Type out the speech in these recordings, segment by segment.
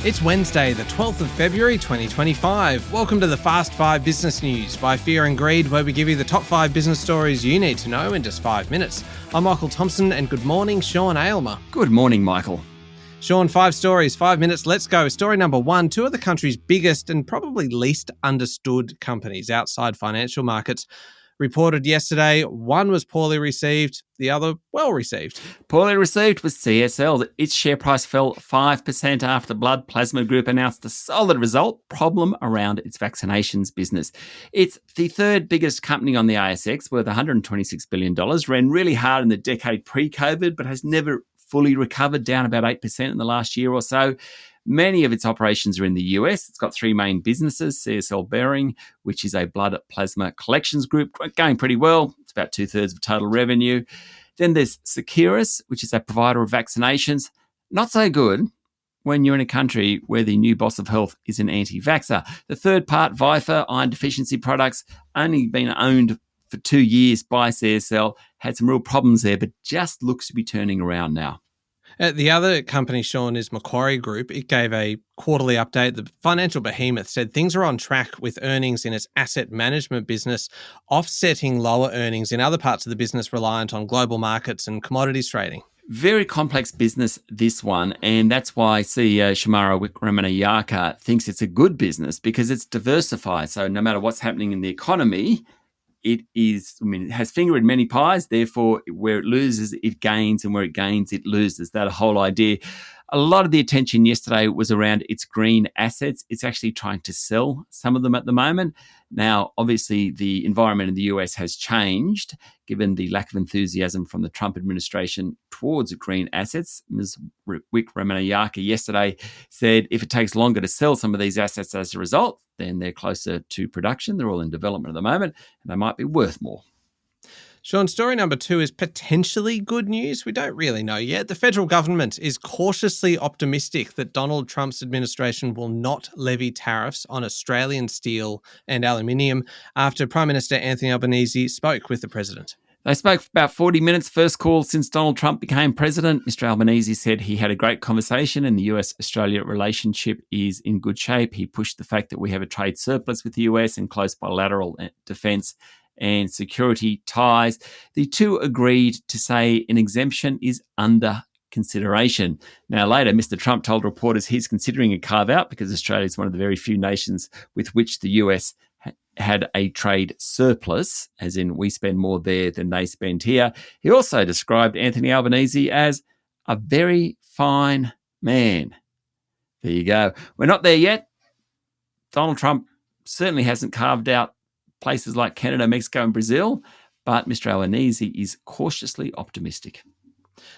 It's Wednesday, the 12th of February 2025. Welcome to the Fast 5 Business News by Fear and Greed, where we give you the top 5 business stories you need to know in just 5 minutes. I'm Michael Thompson, and good morning, Sean Aylmer. Good morning, Michael. Sean, 5 stories, 5 minutes, let's go. Story number 1, 2 of the country's biggest and probably least understood companies outside financial markets reported yesterday. One was poorly received, the other well received. Poorly received was CSL. Its share price fell 5% after the Blood Plasma Group announced a solid result problem around its vaccinations business. It's the third biggest company on the ASX, worth $126 billion, ran really hard in the decade pre-COVID, but has never fully recovered, down about 8% in the last year or so. Many of its operations are in the US. It's got 3 main businesses: CSL Behring, which is a blood plasma collections group, going pretty well. It's about 2/3 of total revenue. Then there's Securus, which is a provider of vaccinations. Not so good when you're in a country where the new boss of health is an anti-vaxxer. The third part, Vifor, iron deficiency products, only been owned for 2 years by CSL, had some real problems there, but just looks to be turning around now. The other company, Sean, is Macquarie Group. It gave a quarterly update. The financial behemoth said things are on track with earnings in its asset management business, offsetting lower earnings in other parts of the business reliant on global markets and commodities trading. Very complex business, this one, and that's why CEO Shimara Wikramanayake thinks it's a good business, because it's diversified. So no matter what's happening in the economy, it has finger in many pies. Therefore, where it loses, it gains, and where it gains, it loses. That whole idea. A lot of the attention yesterday was around its green assets. It's actually trying to sell some of them at the moment. Now, obviously, the environment in the US has changed, given the lack of enthusiasm from the Trump administration towards green assets. Ms. Wikramanayake yesterday said if it takes longer to sell some of these assets as a result, then they're closer to production. They're all in development at the moment, and they might be worth more. Sean, story number 2 is potentially good news. We don't really know yet. The federal government is cautiously optimistic that Donald Trump's administration will not levy tariffs on Australian steel and aluminium after Prime Minister Anthony Albanese spoke with the president. They spoke for about 40 minutes, first call since Donald Trump became president. Mr. Albanese said he had a great conversation and the US-Australia relationship is in good shape. He pushed the fact that we have a trade surplus with the US and close bilateral defence and security ties. The two agreed to say an exemption is under consideration. Now, later, Mr. Trump told reporters he's considering a carve-out because Australia is one of the very few nations with which the US had a trade surplus, as in we spend more there than they spend here. He also described Anthony Albanese as a very fine man. There you go. We're not there yet. Donald Trump certainly hasn't carved out places like Canada, Mexico, and Brazil, but Mr. Albanese is cautiously optimistic.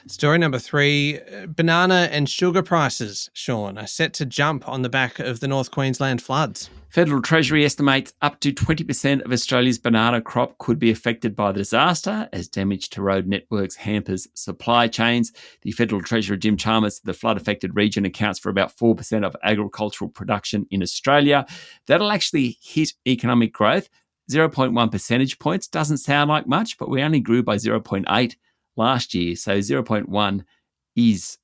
Story number 3, banana and sugar prices, Sean, are set to jump on the back of the North Queensland floods. Federal Treasury estimates up to 20% of Australia's banana crop could be affected by the disaster as damage to road networks hampers supply chains. The Federal Treasurer, Jim Chalmers, said the flood-affected region accounts for about 4% of agricultural production in Australia. That'll actually hit economic growth. 0.1 percentage points doesn't sound like much, but we only grew by 0.8 last year. So 0.1 is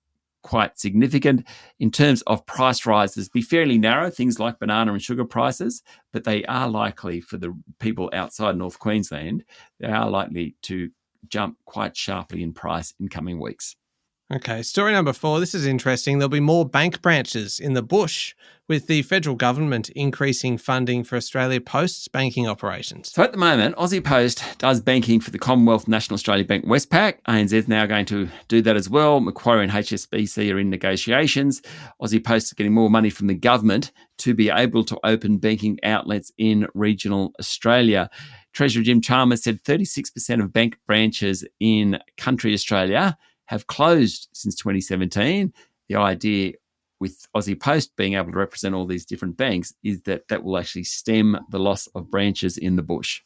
quite significant. In terms of price rises, be fairly narrow, things like banana and sugar prices, but they are likely, for the people outside North Queensland, they are likely to jump quite sharply in price in coming weeks. Okay, story number 4. This is interesting. There'll be more bank branches in the bush with the federal government increasing funding for Australia Post's banking operations. So at the moment, Aussie Post does banking for the Commonwealth National Australia Bank Westpac. ANZ is now going to do that as well. Macquarie and HSBC are in negotiations. Aussie Post is getting more money from the government to be able to open banking outlets in regional Australia. Treasurer Jim Chalmers said 36% of bank branches in country Australia have closed since 2017. The idea with Aussie Post being able to represent all these different banks is that that will actually stem the loss of branches in the bush.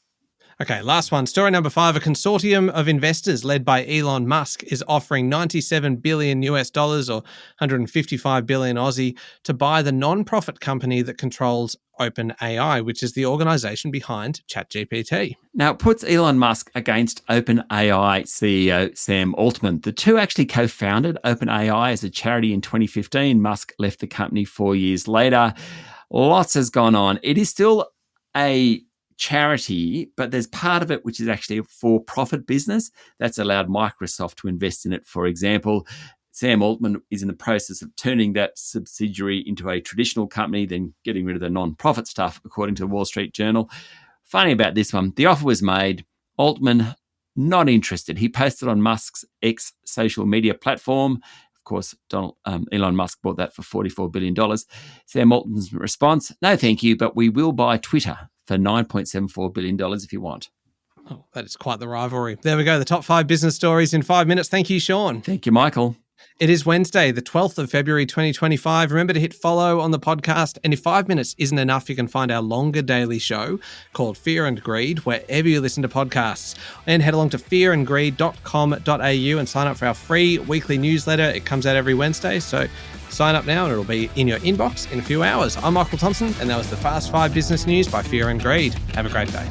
Okay, last one. Story number 5. A consortium of investors led by Elon Musk is offering $97 billion US dollars, or 155 billion Aussie, to buy the non-profit company that controls OpenAI, which is the organization behind ChatGPT. Now, it puts Elon Musk against OpenAI CEO Sam Altman. The two actually co-founded OpenAI as a charity in 2015. Musk left the company 4 years later. Lots has gone on. It is still a charity, but there's part of it which is actually a for-profit business that's allowed Microsoft to invest in it. For example, Sam Altman is in the process of turning that subsidiary into a traditional company, then getting rid of the non-profit stuff, according to the Wall Street Journal. Funny about this one, the offer was made. Altman, not interested. He posted on Musk's X social media platform. Of course, Elon Musk bought that for $44 billion. Sam Altman's response, no thank you, but we will buy Twitter for $9.74 billion if you want. Oh, that is quite the rivalry. There we go, the top 5 business stories in 5 minutes. Thank you, Sean. Thank you, Michael. It is Wednesday, the 12th of February, 2025. Remember to hit follow on the podcast. And if 5 minutes isn't enough, you can find our longer daily show called Fear and Greed wherever you listen to podcasts. And head along to fearandgreed.com.au and sign up for our free weekly newsletter. It comes out every Wednesday, so sign up now and it'll be in your inbox in a few hours. I'm Michael Thompson, and that was the Fast 5 Business News by Fear and Greed. Have a great day.